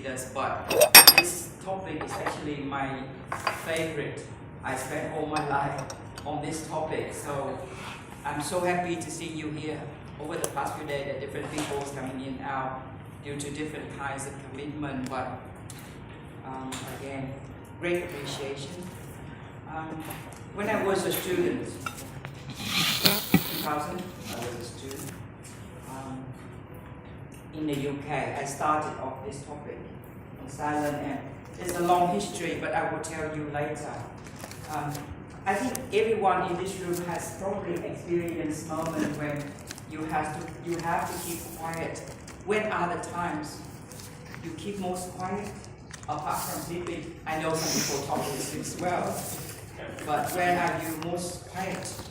considers, but this topic is actually my favorite. I spent all my life on this topic, so I'm so happy to see you here. Over the past few days, there are different people coming in and out due to different kinds of commitment, but again, great appreciation. When I was a student, 2000, I was a student in the UK. I started off this topic on silent, and it's a long history, but I will tell you later. I think everyone in this room has probably experienced moments when you have to keep quiet. When are the times you keep most quiet? Apart from sleeping, I know some people talk to sleep as well. But when are you most quiet?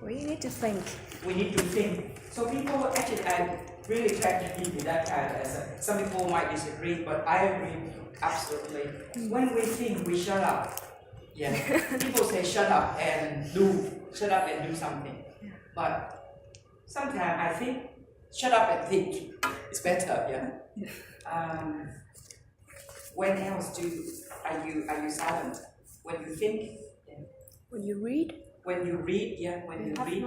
We need to think. We need to think. So people, actually, I really try to give you that kind of answer. Some people might disagree, but I agree absolutely. When we think, we shut up. Yeah. People say shut up and do something. But sometimes I think shut up and think is better. Yeah. When else are you silent? When you think. When you read? When you read, yeah, when you read,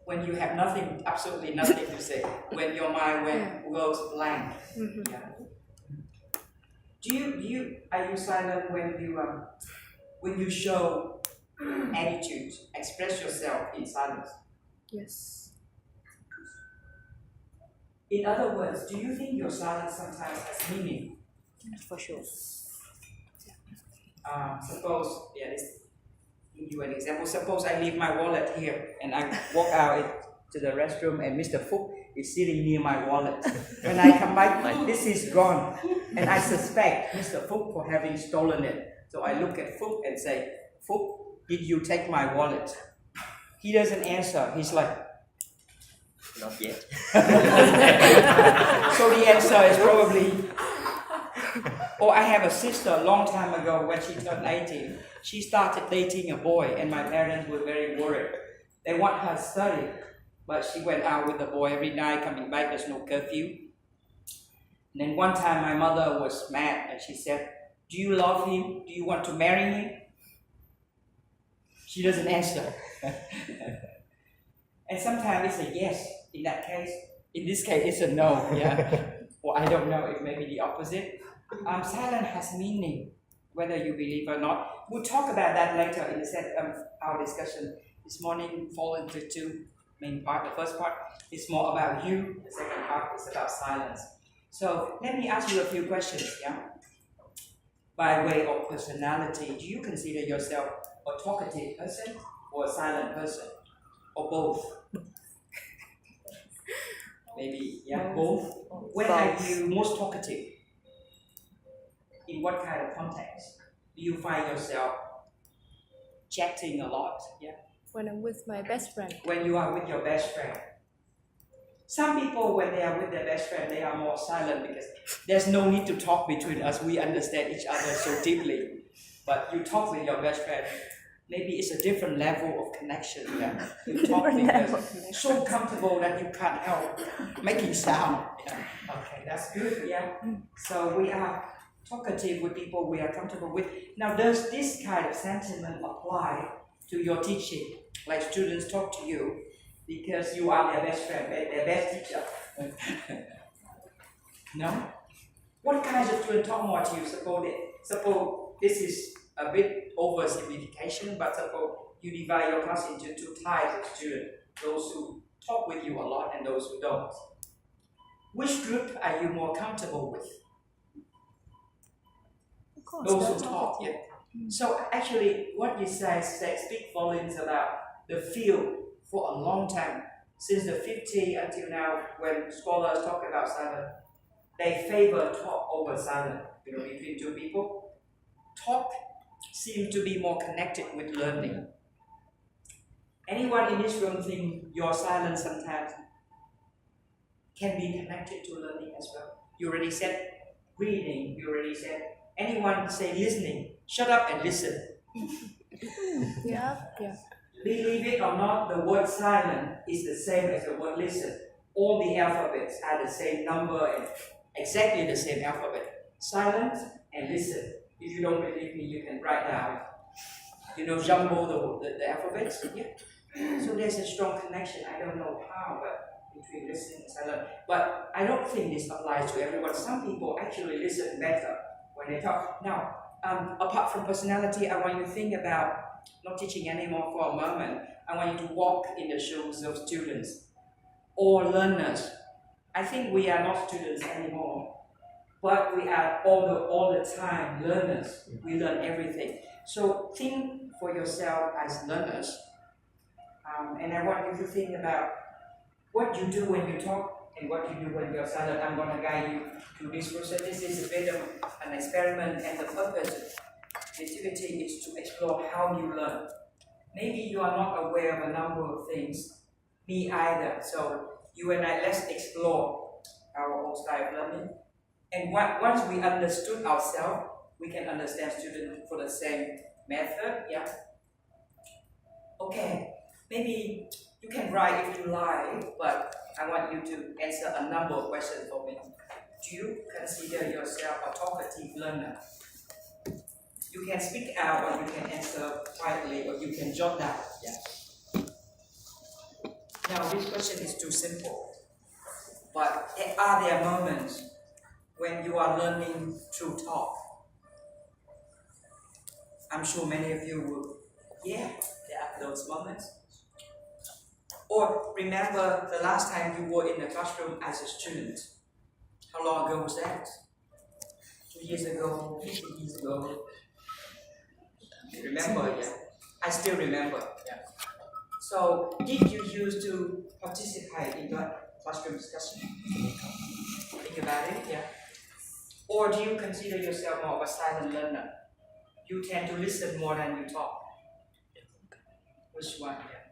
when you have nothing, absolutely nothing to say, when your mind goes blank. Mm-hmm. Yeah. Are you silent when you show attitude, express yourself in silence? Yes. In other words, do you think your silence sometimes has meaning? For sure. Suppose, give you an example. Suppose I leave my wallet here and I walk out to the restroom and Mr. Phúc is sitting near my wallet. When I come back, this is gone. And I suspect Mr. Phúc for having stolen it. So I look at Phúc and say, Phúc, did you take my wallet? He doesn't answer. He's like, not yet. So the answer is probably, or I have a sister a long time ago when she turned 18. She started dating a boy and my parents were very worried. They want her to study, but she went out with the boy every night, coming back, there's no curfew. And then one time my mother was mad and she said, do you love him? Do you want to marry him? She doesn't answer. And sometimes it's a yes in that case. In this case, it's a no. Yeah. Or I don't know, it may be the opposite. Silence has meaning, whether you believe or not. We'll talk about that later in our discussion. This morning fall into two main parts. The first part is more about you. The second part is about silence. So let me ask you a few questions. Yeah. By way of personality, do you consider yourself a talkative person or a silent person, or both? Maybe, yeah, both. When are you most talkative? In what kind of context? Do you find yourself chatting a lot? Yeah. When I'm with my best friend. When you are with your best friend. Some people, when they are with their best friend, they are more silent because there's no need to talk between us. We understand each other so deeply. But you talk with your best friend, maybe it's a different level of connection. Yeah. You talk because so comfortable that you can't help making sound. Yeah. Okay, that's good. Yeah. So we are talkative with people we are comfortable with. Now, does this kind of sentiment apply to your teaching? Like students talk to you because you are their best friend, their best teacher. No? What kinds of students talk more to you? Suppose this is a bit oversimplification, but suppose you divide your class into two types of students, those who talk with you a lot and those who don't. Which group are you more comfortable with? Of course, those who talk, yeah. So actually, what you say speak volumes about the field for a long time. Since the 50s until now, when scholars talk about silence, they favor talk over silence. Between two people, talk seems to be more connected with learning. Anyone in this room think your silence sometimes can be connected to learning as well? You already said reading. You already said. Anyone say listening? Shut up and listen. Yeah. Believe it or not, the word silent is the same as the word listen. All the alphabets are the same number exactly the same alphabet. Silent and listen. If you don't believe me, you can write down. Jumble the alphabets. Yeah. So there's a strong connection. I don't know how, but between listening and silent. But I don't think this applies to everyone. Some people actually listen better when they talk. Now, apart from personality, I want you to think about not teaching anymore for a moment. I want you to walk in the shoes of students or learners. I think we are not students anymore, but we are all the time learners. We learn everything. So think for yourself as learners, and I want you to think about what you do when you talk and what you do when you're silent. I'm going to guide you through this process. This is a bit of an experiment, and the purpose of the activity is to explore how you learn. Maybe you are not aware of a number of things, me either. So you and I, let's explore our own style of learning. And once we understood ourselves, we can understand students for the same method. Yeah. Okay. Maybe you can write if you like, but I want you to answer a number of questions for me. Do you consider yourself a talkative learner? You can speak out, or you can answer quietly, or you can jot down. Yeah. Now, this question is too simple, but are there moments when you are learning through talk? I'm sure many of you will. Yeah, there are those moments. Or remember the last time you were in the classroom as a student. How long ago was that? 2 years ago, 15 years ago? Remember, yeah. I still remember, yeah. So, did you used to participate in that classroom discussion? Think about it, yeah. Or do you consider yourself more of a silent learner? You tend to listen more than you talk. Which one, yeah?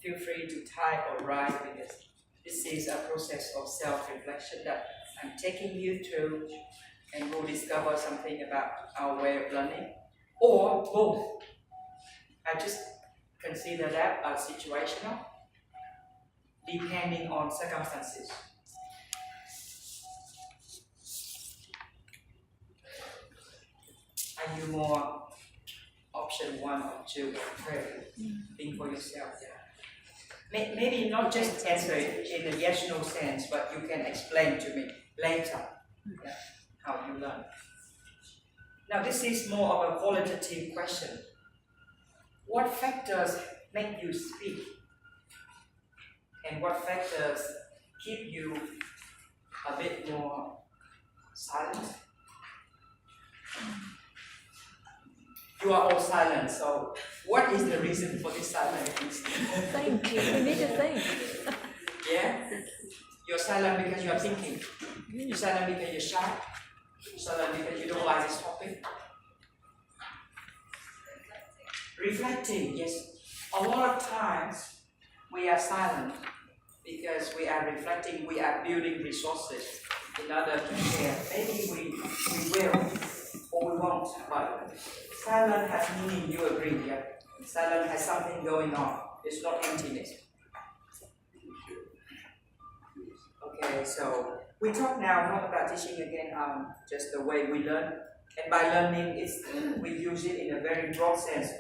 Feel free to type or write, because this is a process of self-reflection that I'm taking you through, and we'll discover something about our way of learning. Or both. I just consider that as situational, depending on circumstances. Are you more option 1 or 2 or 3? Think for yourself. Yeah. Maybe not just answer it in a yes/no sense, but you can explain to me later how you learn. Now, this is more of a qualitative question. What factors make you speak? And what factors keep you a bit more silent? You are all silent, so what is the reason for this silence? Think. We need to think. Yeah? You're silent because you are thinking. You're silent because you're shy. You're silent because you don't like this topic. Reflecting, yes. A lot of times we are silent because we are reflecting, we are building resources in order to share. Maybe we will or we won't, but silence has meaning, you agree, yeah? Silence has something going on. It's not emptiness. Okay, so we talk now not about teaching again, just the way we learn. And by learning, we use it in a very broad sense.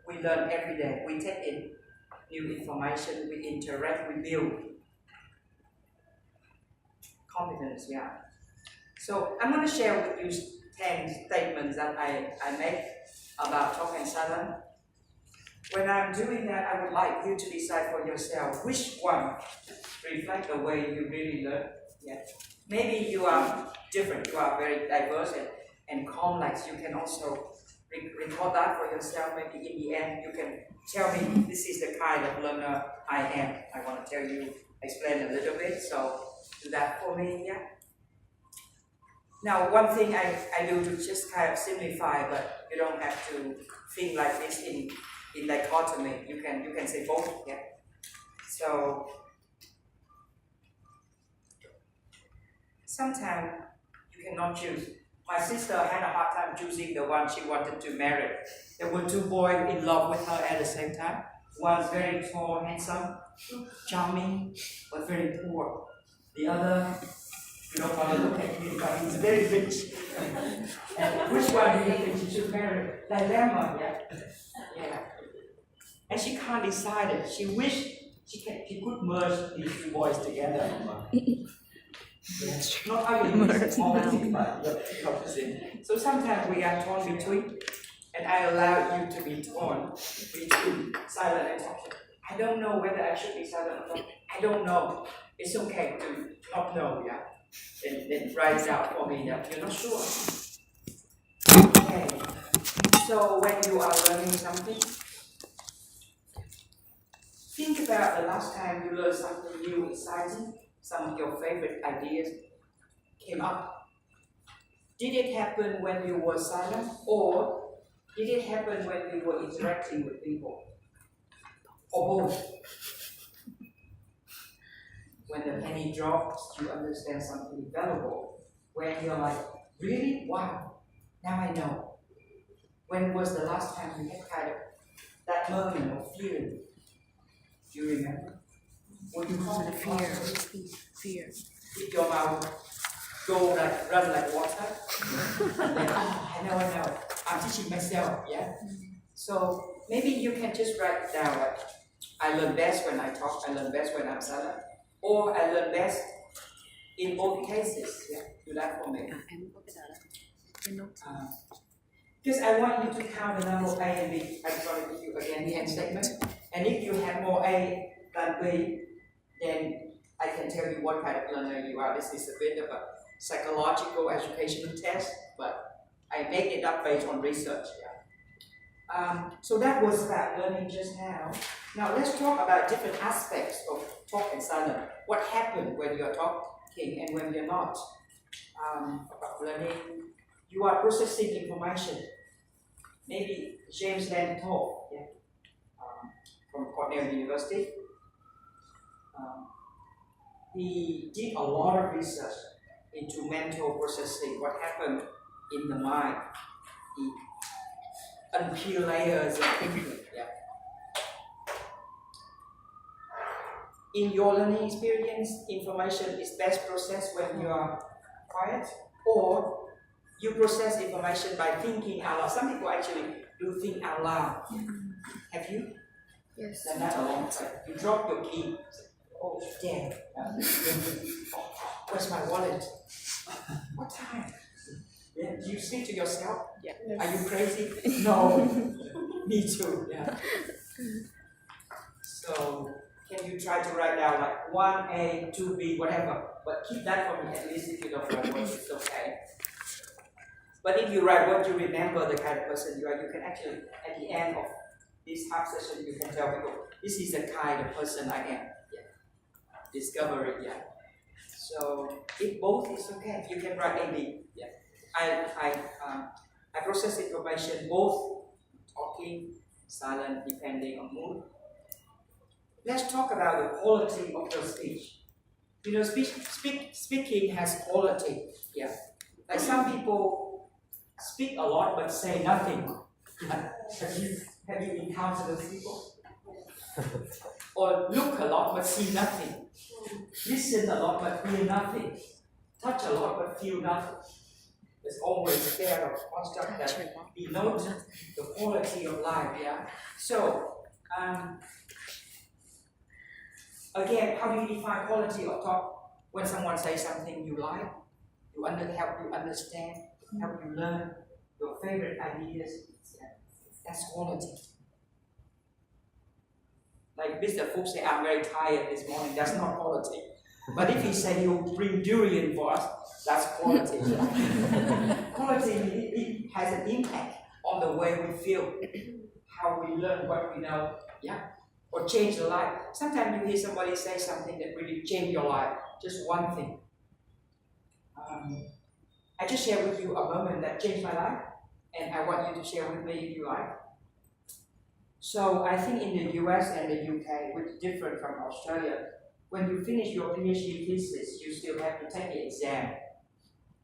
We learn every day. We take in new information, we interact, we build competence, yeah. So I'm going to share with you 10 statements that I make about talk and silence. When I'm doing that, I would like you to decide for yourself which one reflect the way you really learn. Yeah. Maybe you are different, you are very diverse and complex. You can also record that for yourself. Maybe in the end, you can tell me this is the kind of learner I am. I want to tell you, explain a little bit. So do that for me, yeah. Now, one thing I do to just kind of simplify, but you don't have to think like this in dichotomy. You can say both, yeah. So sometimes you cannot choose. My sister had a hard time choosing the one she wanted to marry. There were 2 boys in love with her at the same time. One very tall, handsome, charming, but very poor. The other You don't want to look at him, but he's very rich. And which one do you think she should marry? Dilemma, yeah. Yeah. And she can't decide it. She wished she could merge these two boys together. Not opposite, but opposite. So sometimes we are torn between, and I allow you to be torn between silent and talking. I don't know whether I should be silent or not. I don't know. It's okay to not know, yeah. Then write it out for me that you're not sure. Okay. So when you are learning something, think about the last time you learned something new, exciting, some of your favorite ideas came up. Did it happen when you were silent, or did it happen when you were interacting with people? Or both? When the penny drops, you understand something valuable. When you're like, really? Wow, now I know. When was the last time you had kind of that moment of feeling? Do you remember? Would you call it Fear. Did your mouth go like, run like water? And then, I know. I'm teaching myself, yeah? So maybe you can just write it down like, I learn best when I talk, I learn best when I'm silent. Or I learn best in both cases. Yeah, do that for me. Because I want you to count the number of A and B. I'm going to give you again the end statement. And if you have more A than B, then I can tell you what kind of learner you are. This is a bit of a psychological educational test, but I make it up based on research. Yeah. So that was about learning just now. Now let's talk about different aspects of talk and silence. What happened when you're talking and when you're not? About learning, you are processing information. Maybe James Lantor, yeah, from Cornell University. He did a lot of research into mental processing, what happened in the mind. He unpeel layers of thinking. Yeah. In your learning experience, information is best processed when you are quiet, or you process information by thinking out loud. Some people actually do think out loud. Have you? Yes. Done that a long time. You drop your key. Oh, damn. Where's my wallet? What time? Yeah. Do you speak to yourself? Yeah. Are you crazy? No. Me too. Yeah. So, can you try to write down like 1A, 2B, whatever? But keep that for me at least if you don't write words, it's okay. But if you write what you remember the kind of person you are, you can actually, at the end of this half session, you can tell people, this is the kind of person I am. Yeah. Discovery, yeah. So, if both is okay, you can write AB. Yeah. I process information both talking, silent, depending on mood. Let's talk about the quality of your speech. You know, speaking has quality. Yeah. Like some people speak a lot but say nothing. Have you encountered those people? Or look a lot but see nothing. Listen a lot but hear nothing. Touch a lot but feel nothing. There's always there of construct that denotes the quality of life. Yeah. So. Again, how do you define quality of talk? When someone says something you like, help you understand, help you learn your favorite ideas. That's quality. Like Mr. Fuchs say, I'm very tired this morning. That's not quality. But if he said he'll bring durian for us, that's quality. Quality it has an impact on the way we feel, how we learn what we know. Yeah. Or change your life. Sometimes you hear somebody say something that really changed your life, just one thing. I just shared with you a moment that changed my life, and I want you to share with me if you like. So I think in the US and the UK, which is different from Australia, when you finish your PhD thesis, you still have to take the exam.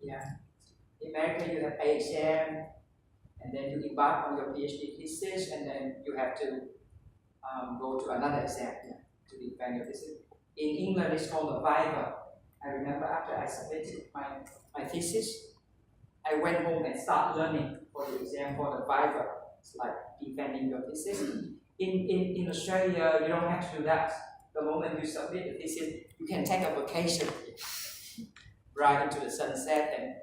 Yeah. In America, you have an exam, and then you embark on your PhD thesis, and then you have to go to another exam to defend your thesis. In England, it's called a viva. I remember after I submitted my thesis, I went home and started learning for the exam for the Viva. It's like defending your thesis. In Australia, you don't have to do that. The moment you submit the thesis, you can take a vacation, ride into the sunset and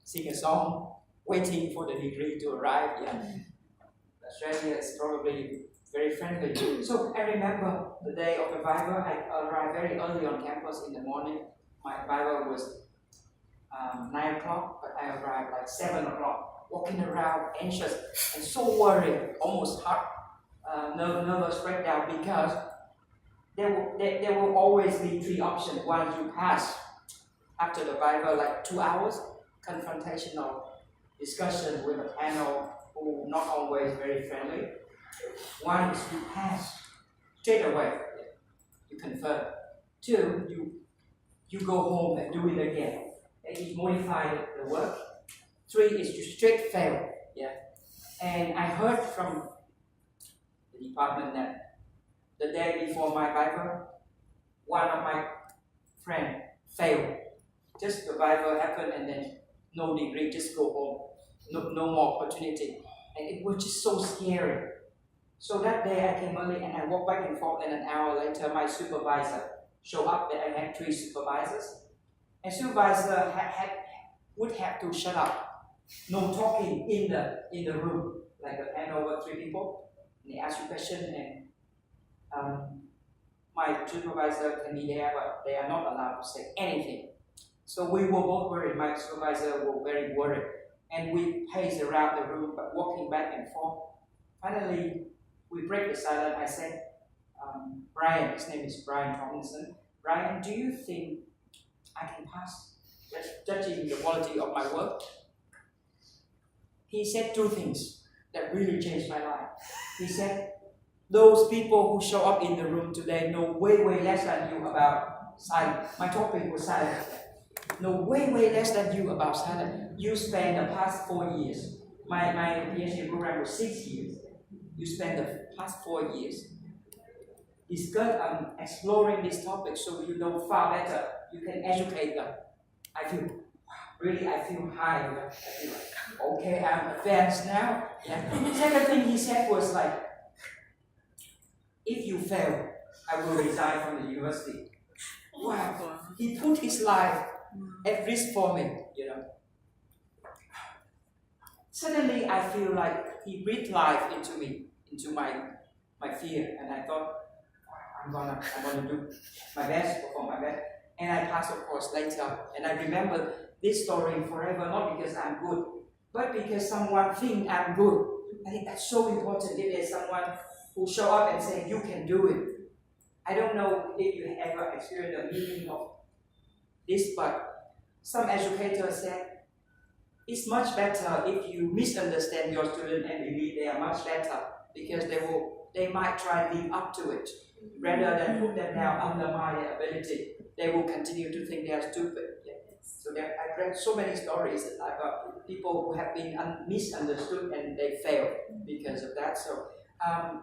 sing a song, waiting for the degree to arrive. Yeah. Australia is probably very friendly. So I remember the day of the Viva, I arrived very early on campus in the morning. My Viva was 9 o'clock, but I arrived like 7 o'clock, walking around anxious and so worried, almost nervous breakdown because there will always be 3 options. One, you pass after the Viva, like 2 hours, confrontational discussion with a panel who not always very friendly. One is you pass straight away, you confirm. 2, you go home and do it again. And you modify the work. 3 is you straight fail. Yeah. And I heard from the department that the day before my Viva, one of my friends failed. Just the Viva happened and then no degree, just go home. No more opportunity. And it was just so scary. So that day I came early and I walked back and forth, and an hour later my supervisor showed up. That I had 3 supervisors. And supervisor would have to shut up. No talking in the room. Like a panel of 3 people. And they ask you questions, and my supervisor can be there, but they are not allowed to say anything. So we were both worried. My supervisor was very worried. And we paced around the room, but walking back and forth. Finally, we break the silence. I said, Brian, his name is Brian Tomlinson. Brian, do you think I can pass, judging the quality of my work? He said 2 things that really changed my life. He said, those people who show up in the room today know way less than you about silence. My topic was silence. Know way less than you about silence. You spent the past 4 years. My PhD program was 6 years. You spent the past 4 years exploring this topic, so you know far better. You can educate them. I feel high. I feel like, okay, I'm advanced now. Yeah. Second thing he said was like, if you fail, I will resign from the university. Wow. He put his life at risk for me, you know. Suddenly I feel like he breathed life into me, into my fear, and I thought, I'm gonna do my best, perform my best. And I passed, of course, later. And I remember this story forever, not because I'm good, but because someone thinks I'm good. I think that's so important. If there's someone who show up and say, you can do it. I don't know if you ever experienced the meaning of this, but some educators said, it's much better if you misunderstand your student and believe they are much better, because they might try to live up to it. Rather than put them down, undermine their ability, they will continue to think they are stupid. Yeah. So I've read so many stories about people who have been misunderstood and they fail because of that. So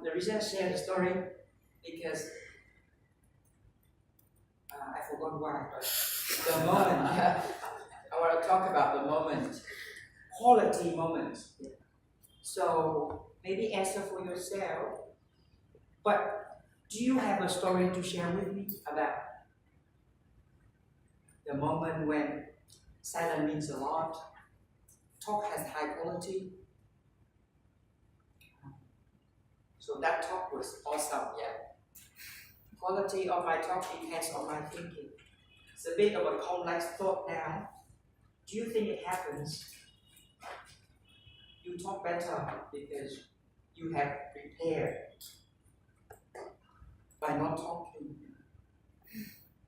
the reason I share the story because I forgot why, but the moment. I want to talk about the moment, quality moment. Yeah. So maybe answer for yourself. But do you have a story to share with me about the moment when silence means a lot, talk has high quality? So that talk was awesome, yeah. Quality of my talk depends on my thinking. It's a bit of a complex thought now. Do you think it happens? You talk better because you have prepared by not talking.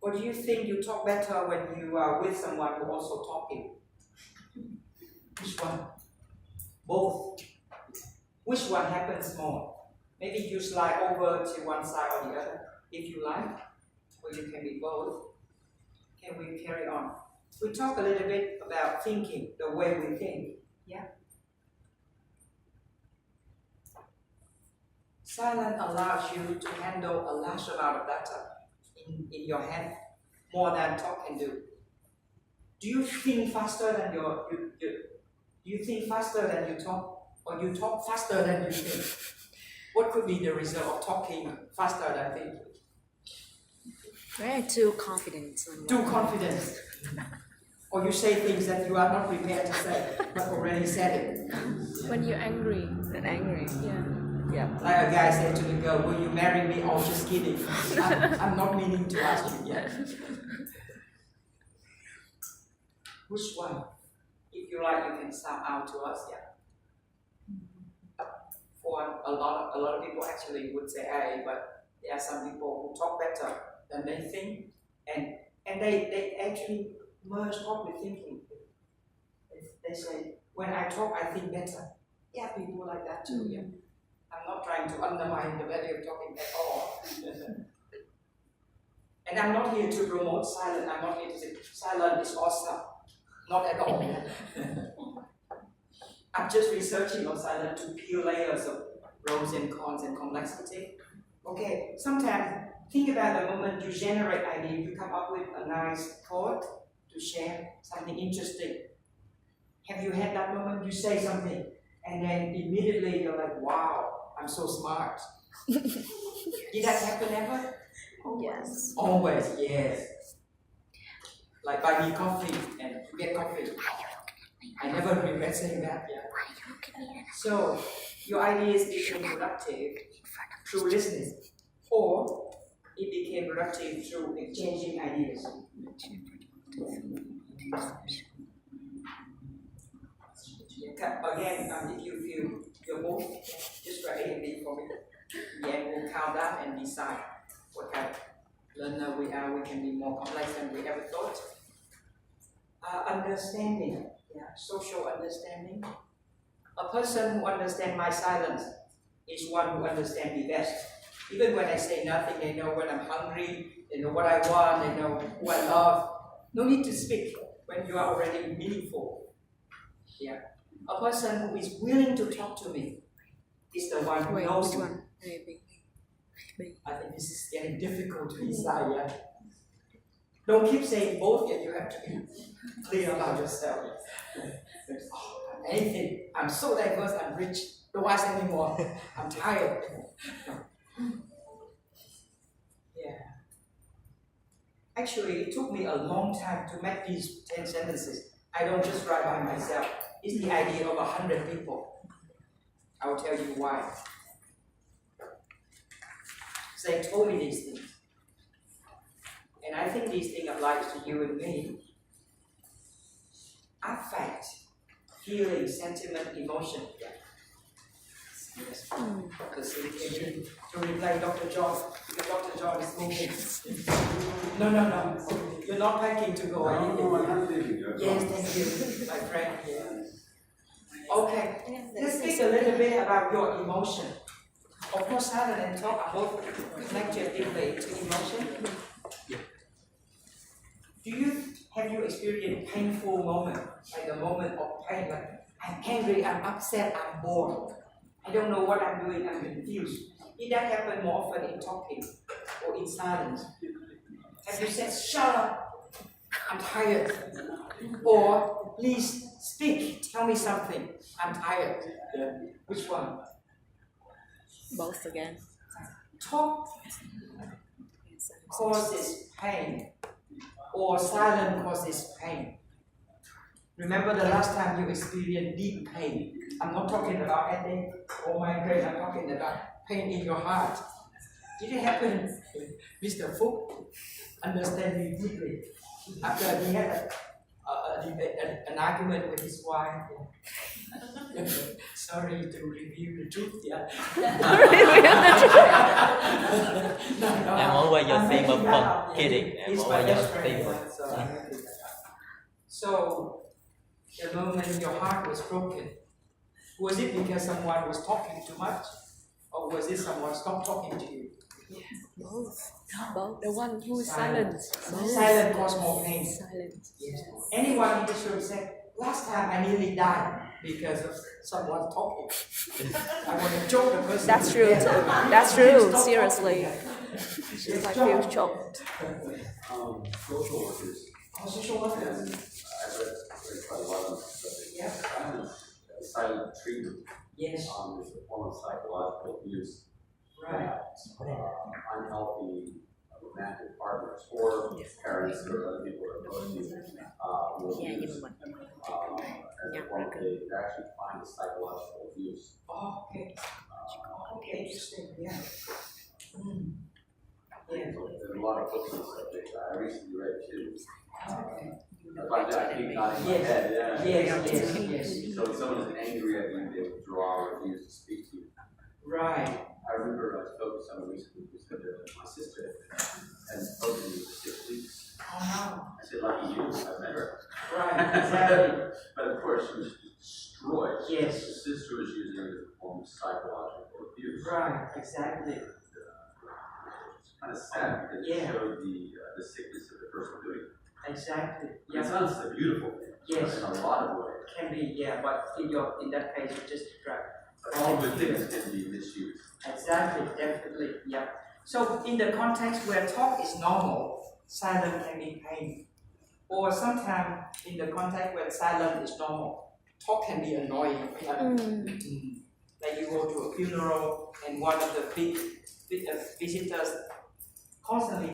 Or do you think you talk better when you are with someone who also talking? Which one? Both. Which one happens more? Maybe you slide over to one side or the other if you like, or you can be both. Can we carry on? We talk a little bit about thinking, the way we think. Yeah. Silence allows you to handle a large amount of data in your hand, more than talk can do. Do you think faster than you think faster than you talk, or you talk faster than you think? What could be the result of talking faster than thinking? Very too confident. Too confident. Or you say things that you are not prepared to say, but already said it. When you're angry. When angry. Yeah. Like a guy said to the girl, will you marry me? Oh, just kidding. I'm not meaning to ask you yet. Which one? If you like, you can sound out to us, yeah. For a lot of people actually would say A, but there are some people who talk better than they think, and they actually merge talk with thinking. They say, when I talk, I think better. Yeah, people like that too, yeah. I'm not trying to undermine the value of talking at all. And I'm not here to promote silence. I'm not here to say silence is awesome. Not at all. I'm just researching on silence to peel layers of pros and cons and complexity. Okay, sometimes think about the moment you generate idea, you come up with a nice thought to share, something interesting. Have you had that moment you say something and then immediately you're like, wow, I'm so smart. Did that happen ever? Yes. Always, yes. Like buy me coffee and get coffee. I never regret saying that. Yeah. So your ideas became productive through listening, or it became productive through exchanging ideas. Again, if you feel you're both, just write it for me. Yeah, we'll count that and decide what kind of learner we are. We can be more complex than we ever thought. Understanding, social understanding. A person who understands my silence is one who understands me best. Even when I say nothing, they know when I'm hungry, they know what I want, they know who I love. No need to speak when you are already meaningful. Yeah. A person who is willing to talk to me is the one who knows me. I think this is getting difficult to decide, yeah. Don't keep saying both, yet you have to be clear about yourself. Anything, I'm so diverse, I'm rich, don't ask anymore. I'm tired. Yeah. Actually, it took me a long time to make these 10 sentences. I don't just write by myself. It's the idea of 100 people. I will tell you why. So they told me these things. And I think these things apply to you and me. Affect, feeling, sentiment, emotion. Yeah. Yes. Because we came in to reply Dr. John, because Dr. John is moving. No. You're not packing to go. I'm leaving. Yes, thank you, my friend. Yeah. Okay, let's speak a little bit about your emotion. Of course, silence and talk are both connected deeply to emotion. Have you experienced painful moment, like a moment of pain, like I'm angry, I'm upset, I'm bored. I don't know what I'm doing, I'm confused. Did that happen more often in talking or in silence? Have you said, shut up, I'm tired? Or please speak, tell me something, I'm tired. Which one? Both again. Talk causes pain, or silence causes pain. Remember the last time you experienced deep pain. I'm not talking about headache or migraine, I'm talking about pain in your heart. Did it happen? Mr. Fook understand me deeply. After he had an argument with his wife. Sorry to reveal the truth, yeah. I'm always your I'm favorite making that up. kidding. I'm He's my always your best friend, favorite. So, the moment your heart was broken, was it because someone was talking too much? Or was it someone stopped talking to you? Both. The one who is silent. Silence causes more pain. Silent. Yes. Anyone in this room said, last time I nearly died because of someone talking. I want to choke the person. That's true. That's true. Seriously. I feel choked. Social workers. Social workers. read quite a lot on this subject. Yeah. Silent treatment Yes. is a form of psychological abuse. Right. Unhealthy romantic partners or parents or other people that are close to you will use as a form they actually find a psychological abuse. Oh, okay. Okay, interesting. Yeah. Mm. Yeah. There's a lot of books on the subject. I recently read two. Okay. I keep nodding my head. Yeah. Yes. So if someone is angry at you, they withdraw or refuse to speak to you. Right. I remember I spoke to someone recently who said that my sister hadn't spoken to me for 6 weeks. Oh no. I said, lucky you, I've met her. Right, exactly. But of course, she was destroyed. Yes. The sister was using it as a form of psychological abuse. Right, exactly. It's kind of sad because it showed the sickness of the person doing it. Exactly. It sounds a beautiful thing. Yes. In a lot of ways. Can be, yeah, but in that case, you just describe. But all good things can be misused. Exactly, definitely, yeah. So in the context where talk is normal, silence can be pain. Or sometimes in the context where silence is normal, talk can be annoying. Like you go to a funeral and one of the big visitors constantly